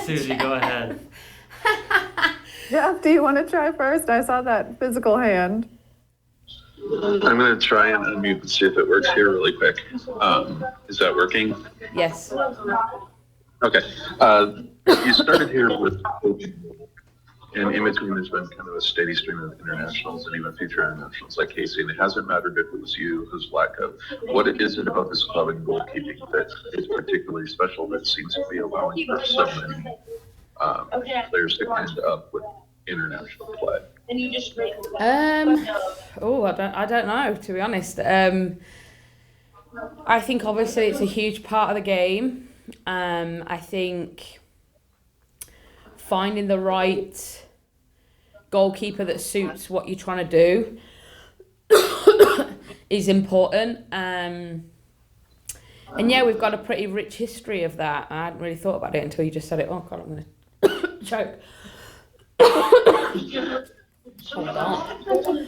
Susie, go ahead. Jeff, do you want to try first? I saw that physical hand. I'm going to try and unmute and see if it works here really quick. Is that working? Yes. Okay. You started here with coaching, and in between there's been kind of a steady stream of internationals and even future internationals like Casey, and it hasn't mattered if it was you who's black of. What is it about this club and goalkeeping that is particularly special that seems to be allowing for so many players to end up with international play? I don't know, to be honest. I think obviously it's a huge part of the game. I think finding the right goalkeeper that suits what you're trying to do is important. And yeah, we've got a pretty rich history of that. I hadn't really thought about it until you just said it. Oh God, I'm going to choke. Hold on.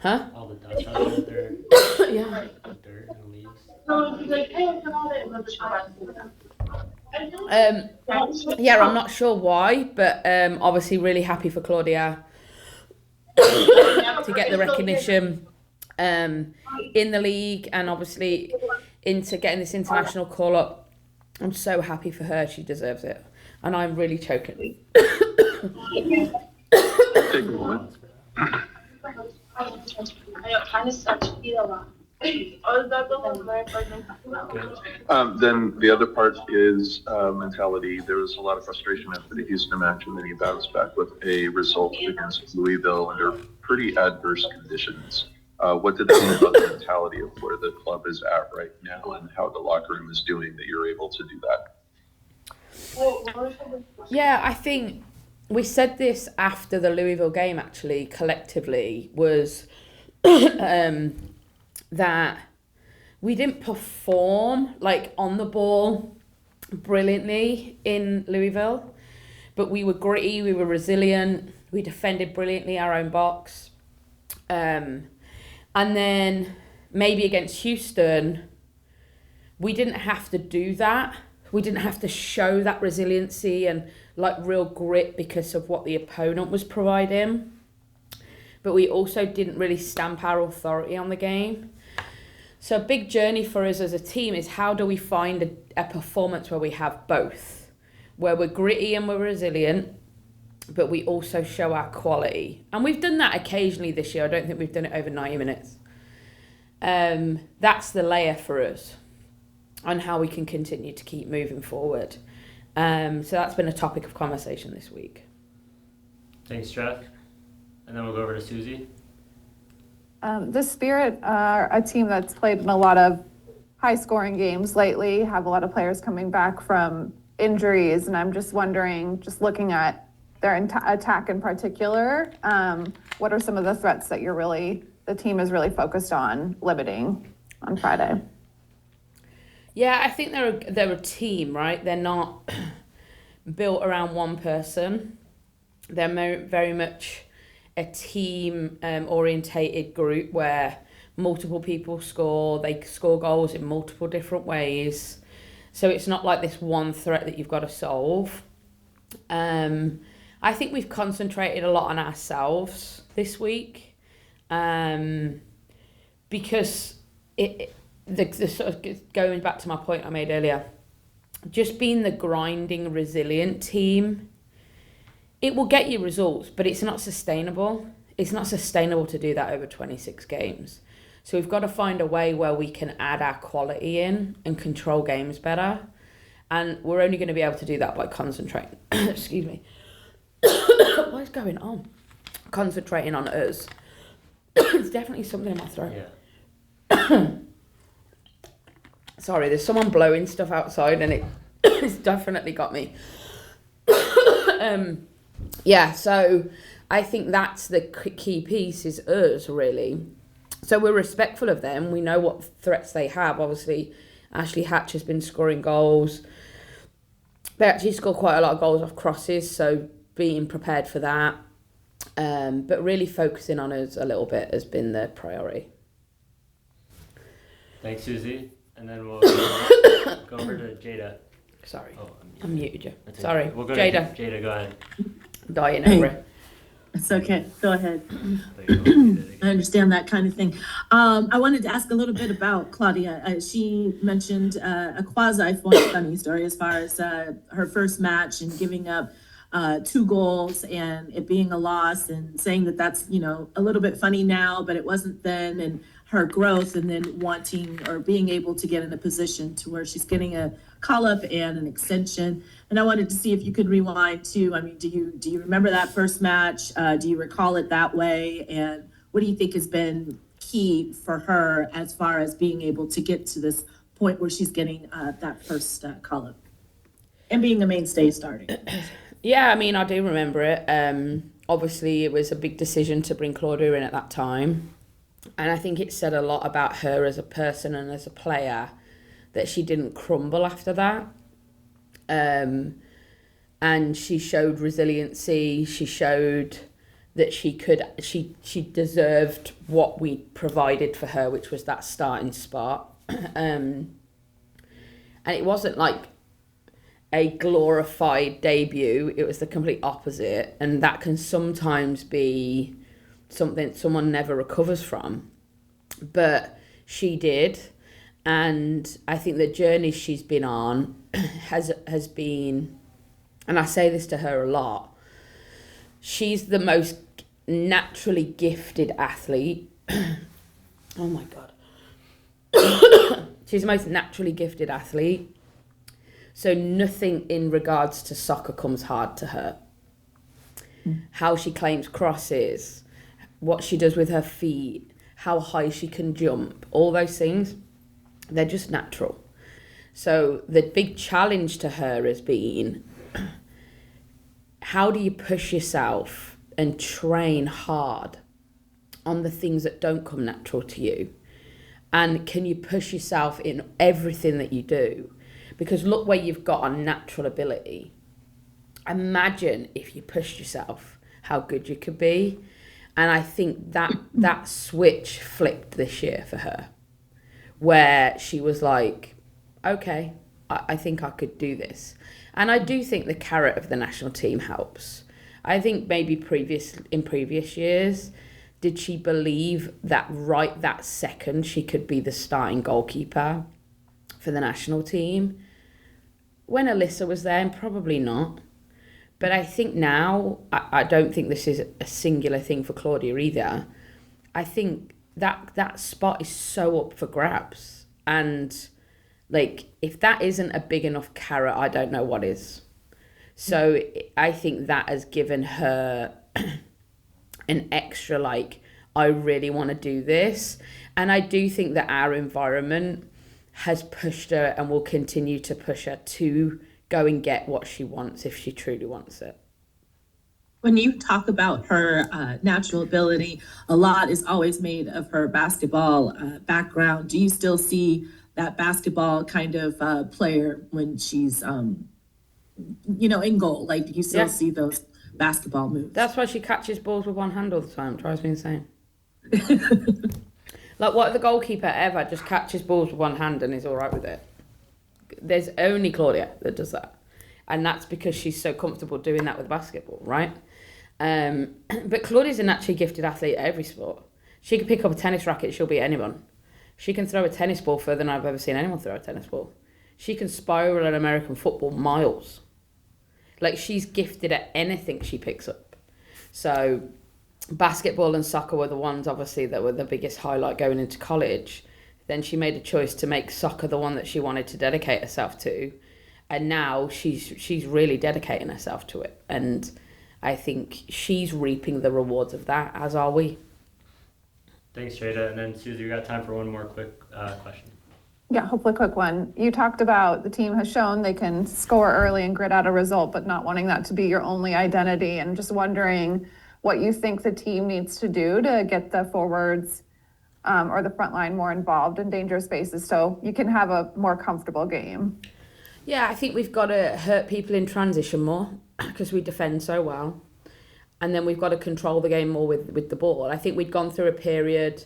Huh? All the dust out there. Yeah. The dirt and the leaves. Yeah, I'm not sure why, but obviously really happy for Claudia to get the recognition in the league and obviously into getting this international call up. I'm so happy for her. She deserves it. And I'm really choking. Take a moment. Then the other part is mentality. There was a lot of frustration after the Houston match, and then he bounced back with a result against Louisville under pretty adverse conditions. What did that say about the mentality of where the club is at right now and how the locker room is doing that you're able to do that? Yeah, I think we said this after the Louisville game, actually, collectively, was that we didn't perform like on the ball brilliantly in Louisville, but we were gritty, we were resilient, we defended brilliantly our own box. And then maybe against Houston, we didn't have to do that. We didn't have to show that resiliency and like real grit because of what the opponent was providing. But we also didn't really stamp our authority on the game. So a big journey for us as a team is how do we find a performance where we have both, where we're gritty and we're resilient, but we also show our quality. And we've done that occasionally this year. I don't think we've done it over 90 minutes. That's the layer for us on how we can continue to keep moving forward. So that's been a topic of conversation this week. Thanks, Jeff. And then we'll go over to Susie. The Spirit are a team that's played in a lot of high-scoring games lately, have a lot of players coming back from injuries, and I'm just wondering, just looking at their attack in particular, what are some of the threats that the team is really focused on limiting on Friday? Yeah, I think they're a team, right? They're not built around one person. They're very much a team orientated group where multiple people score. They score goals in multiple different ways. So it's not like this one threat that you've got to solve. I think we've concentrated a lot on ourselves this week because the sort of going back to my point I made earlier, just being the grinding, resilient team, it will get you results, but it's not sustainable. It's not sustainable to do that over 26 games. So we've got to find a way where we can add our quality in and control games better. And we're only going to be able to do that by concentrating. Excuse me. What is going on? Concentrating on us. There's definitely something in my throat. Yeah. Sorry, there's someone blowing stuff outside and it's definitely got me. Yeah, so I think that's the key piece is us, really. So we're respectful of them. We know what threats they have. Obviously, Ashley Hatch has been scoring goals. They actually score quite a lot of goals off crosses, so being prepared for that. But really focusing on us a little bit has been the priority. Thanks, Susie. and then we'll go over to Jada. Sorry, Oh, I muted you. That's Sorry, okay. We'll go Jada. to Jada, go ahead. Dying over it. It's okay. Go ahead. I I understand that kind of thing. I wanted to ask a little bit about Claudia. She mentioned a funny story as far as her first match and giving up 2 goals and it being a loss and saying that that's, a little bit funny now, but it wasn't then, and her growth and then wanting or being able to get in a position to where she's getting a call-up and an extension. And I wanted to see if you could rewind too. I mean, do you remember that first match? Do you recall it that way? And what do you think has been key for her as far as being able to get to this point where she's getting that first call-up and being a mainstay starting? Yeah, I mean, I do remember it. Obviously, it was a big decision to bring Claudia in at that time. And I think it said a lot about her as a person and as a player that she didn't crumble after that. And she showed resiliency. She showed that she deserved what we provided for her, which was that starting spot. And it wasn't like a glorified debut. It was the complete opposite. And that can sometimes be something someone never recovers from. But she did. And I think the journey she's been on has been, and I say this to her a lot, she's the most naturally gifted athlete. Oh my God. She's the most naturally gifted athlete. So nothing in regards to soccer comes hard to her. How she claims crosses, what she does with her feet, how high she can jump, all those things, they're just natural. So the big challenge to her has been, how do you push yourself and train hard on the things that don't come natural to you? And can you push yourself in everything that you do? Because look where you've got on natural ability. Imagine if you pushed yourself, how good you could be. And I think that switch flipped this year for her, where she was like, okay, I think I could do this. And I do think the carrot of the national team helps. I think maybe in previous years, did she believe that right that second she could be the starting goalkeeper for the national team? When Alyssa was there, probably not. But I think now, I don't think this is a singular thing for Claudia either. I think that spot is so up for grabs. And like, if that isn't a big enough carrot, I don't know what is. So I think that has given her an extra, like, I really want to do this. And I do think that our environment has pushed her and will continue to push her to go and get what she wants if she truly wants it. When you talk about her natural ability, a lot is always made of her basketball background. Do you still see that basketball kind of player when she's, in goal? Like, do you still see those basketball moves? That's why she catches balls with one hand all the time. It drives me insane. Like, what the goalkeeper ever just catches balls with one hand and is all right with it? There's only Claudia that does that. And that's because she's so comfortable doing that with basketball, right? But Claudia's a naturally gifted athlete at every sport. She can pick up a tennis racket, she'll beat anyone. She can throw a tennis ball further than I've ever seen anyone throw a tennis ball. She can spiral an American football miles. Like, she's gifted at anything she picks up. So basketball and soccer were the ones, obviously, that were the biggest highlight going into college. Then she made a choice to make soccer the one that she wanted to dedicate herself to. And now she's really dedicating herself to it. And I think she's reaping the rewards of that, as are we. Thanks, Jada. And then, Susie, we got time for one more quick question. Yeah, hopefully a quick one. You talked about the team has shown they can score early and grit out a result, but not wanting that to be your only identity. And just wondering what you think the team needs to do to get the forwards or the front line more involved in dangerous spaces so you can have a more comfortable game. Yeah, I think we've got to hurt people in transition more because we defend so well. And then we've got to control the game more with the ball. I think we'd gone through a period,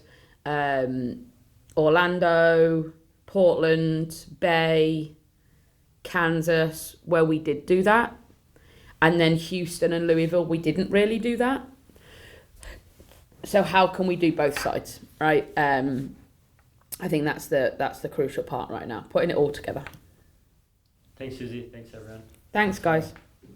Orlando, Portland, Bay, Kansas, where we did do that. And then Houston and Louisville, we didn't really do that. So how can we do both sides, right? I think that's the crucial part right now, putting it all together. Thanks, Susie. Thanks, everyone. Thanks, guys.